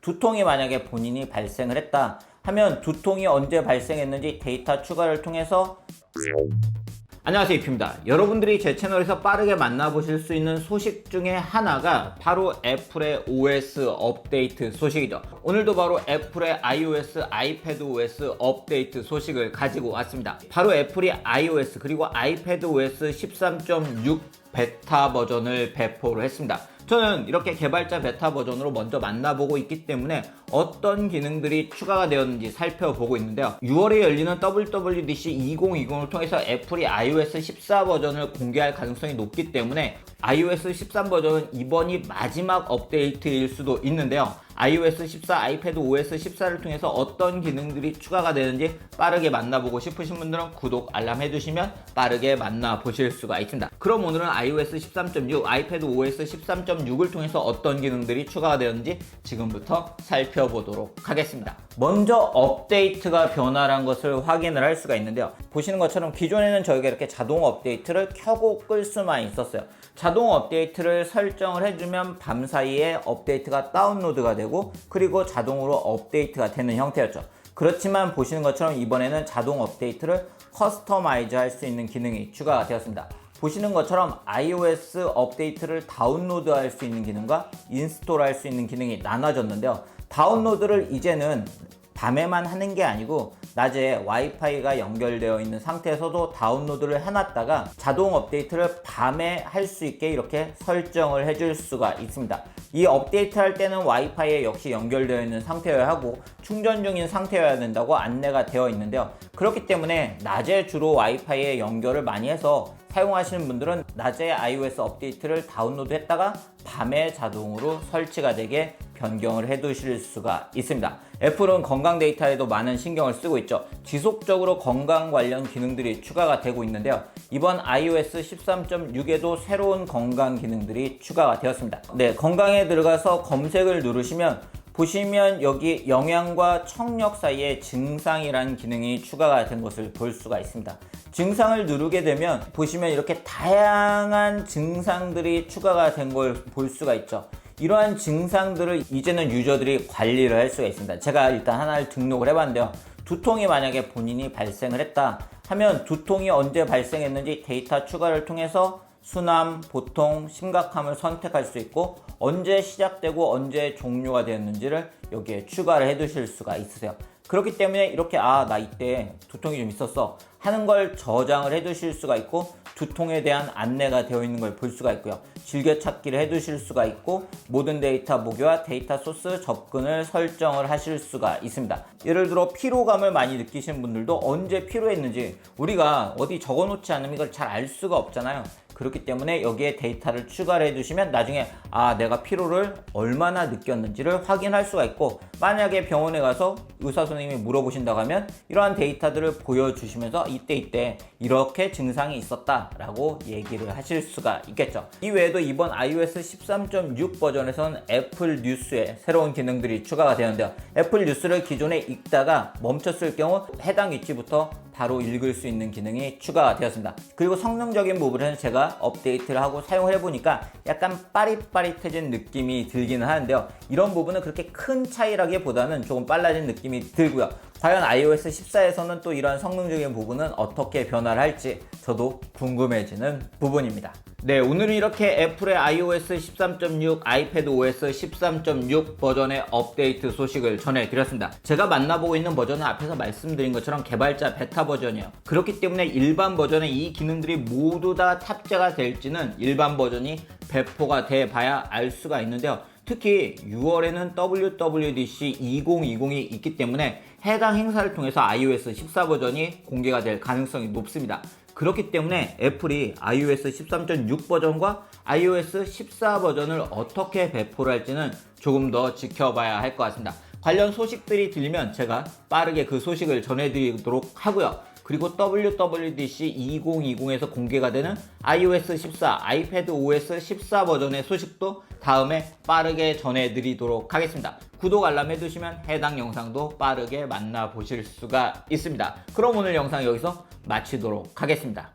두통이 만약에 본인이 발생을 했다 하면 두통이 언제 발생했는지 데이터 추가를 통해서 안녕하세요, 이피입니다. 여러분들이 제 채널에서 빠르게 만나보실 수 있는 소식 중에 하나가 바로 애플의 OS 업데이트 소식이죠. 오늘도 바로 애플의 iOS, iPadOS 업데이트 소식을 가지고 왔습니다. 바로 애플이 iOS 그리고 iPadOS 13.6 베타 버전을 배포를 했습니다. 저는 이렇게 개발자 베타 버전으로 먼저 만나보고 있기 때문에 어떤 기능들이 추가가 되었는지 살펴보고 있는데요. 6월에 열리는 WWDC 2020을 통해서 애플이 iOS 14 버전을 공개할 가능성이 높기 때문에 iOS 13 버전은 이번이 마지막 업데이트일 수도 있는데요. iOS 14, iPadOS 14를 통해서 어떤 기능들이 추가가 되는지 빠르게 만나보고 싶으신 분들은 구독, 알람 해주시면 빠르게 만나보실 수가 있습니다. 그럼 오늘은 iOS 13.6, iPadOS 13.6을 통해서 어떤 기능들이 추가가 되었는지 지금부터 살펴보도록 하겠습니다. 먼저 업데이트가 변화란 것을 확인을 할 수가 있는데요. 보시는 것처럼 기존에는 저희가 이렇게 자동 업데이트를 켜고 끌 수만 있었어요. 자동 업데이트를 설정을 해주면 밤 사이에 업데이트가 다운로드가 되고 그리고 자동으로 업데이트가 되는 형태였죠. 그렇지만 보시는 것처럼 이번에는 자동 업데이트를 커스터마이즈 할 수 있는 기능이 추가가 되었습니다. 보시는 것처럼 iOS 업데이트를 다운로드 할 수 있는 기능과 인스톨 할 수 있는 기능이 나눠졌는데요. 다운로드를 이제는 밤에만 하는 게 아니고 낮에 와이파이가 연결되어 있는 상태에서도 다운로드를 해놨다가 자동 업데이트를 밤에 할 수 있게 이렇게 설정을 해줄 수가 있습니다. 이 업데이트 할 때는 와이파이에 역시 연결되어 있는 상태여야 하고 충전 중인 상태여야 된다고 안내가 되어 있는데요. 그렇기 때문에 낮에 주로 와이파이에 연결을 많이 해서 사용하시는 분들은 낮에 iOS 업데이트를 다운로드 했다가 밤에 자동으로 설치가 되게 변경을 해 두실 수가 있습니다. 애플은 건강 데이터에도 많은 신경을 쓰고 있죠. 지속적으로 건강 관련 기능들이 추가가 되고 있는데요. 이번 iOS 13.6에도 새로운 건강 기능들이 추가가 되었습니다. 네, 건강에 들어가서 검색을 누르시면 보시면 여기 영양과 청력 사이에 증상이라는 기능이 추가가 된 것을 볼 수가 있습니다. 증상을 누르게 되면 보시면 이렇게 다양한 증상들이 추가가 된 걸 볼 수가 있죠. 이러한 증상들을 이제는 유저들이 관리를 할 수가 있습니다. 제가 일단 하나를 등록을 해봤는데요. 두통이 만약에 본인이 발생을 했다 하면 두통이 언제 발생했는지 데이터 추가를 통해서 순암, 보통, 심각함을 선택할 수 있고 언제 시작되고 언제 종료가 되었는지를 여기에 추가를 해 두실 수가 있으세요. 그렇기 때문에 이렇게 나 이때 두통이 좀 있었어 하는 걸 저장을 해 두실 수가 있고 두통에 대한 안내가 되어 있는 걸 볼 수가 있고요. 즐겨찾기를 해 두실 수가 있고 모든 데이터 보기와 데이터 소스 접근을 설정을 하실 수가 있습니다. 예를 들어 피로감을 많이 느끼시는 분들도 언제 피로했는지 우리가 어디 적어 놓지 않으면 이걸 잘 알 수가 없잖아요. 그렇기 때문에 여기에 데이터를 추가를 해두시면 나중에 내가 피로를 얼마나 느꼈는지를 확인할 수가 있고 만약에 병원에 가서 의사 선생님이 물어보신다고 하면 이러한 데이터들을 보여주시면서 이때 이렇게 증상이 있었다 라고 얘기를 하실 수가 있겠죠. 이외에도 이번 iOS 13.6 버전에서는 애플 뉴스에 새로운 기능들이 추가가 되는데요. 애플 뉴스를 기존에 읽다가 멈췄을 경우 해당 위치부터 바로 읽을 수 있는 기능이 추가가 되었습니다. 그리고 성능적인 부분에는 제가 업데이트를 하고 사용을 해보니까 약간 빠릿빠릿해진 느낌이 들기는 하는데요. 이런 부분은 그렇게 큰 차이라기보다는 조금 빨라진 느낌이 들고요. 과연 iOS 14에서는 또 이러한 성능적인 부분은 어떻게 변화를 할지 저도 궁금해지는 부분입니다. 네, 오늘은 이렇게 애플의 iOS 13.6, iPadOS 13.6 버전의 업데이트 소식을 전해드렸습니다. 제가 만나보고 있는 버전은 앞에서 말씀드린 것처럼 개발자 베타 버전이에요. 그렇기 때문에 일반 버전에 이 기능들이 모두 다 탑재가 될지는 일반 버전이 배포가 돼 봐야 알 수가 있는데요. 특히 6월에는 WWDC 2020이 있기 때문에 해당 행사를 통해서 iOS 14 버전이 공개가 될 가능성이 높습니다. 그렇기 때문에 애플이 iOS 13.6 버전과 iOS 14 버전을 어떻게 배포를 할지는 조금 더 지켜봐야 할 것 같습니다. 관련 소식들이 들리면 제가 빠르게 그 소식을 전해드리도록 하고요. 그리고 WWDC 2020에서 공개가 되는 iOS 14, iPadOS 14 버전의 소식도 다음에 빠르게 전해드리도록 하겠습니다. 구독, 알람 해두시면 해당 영상도 빠르게 만나보실 수가 있습니다. 그럼 오늘 영상 여기서 마치도록 하겠습니다.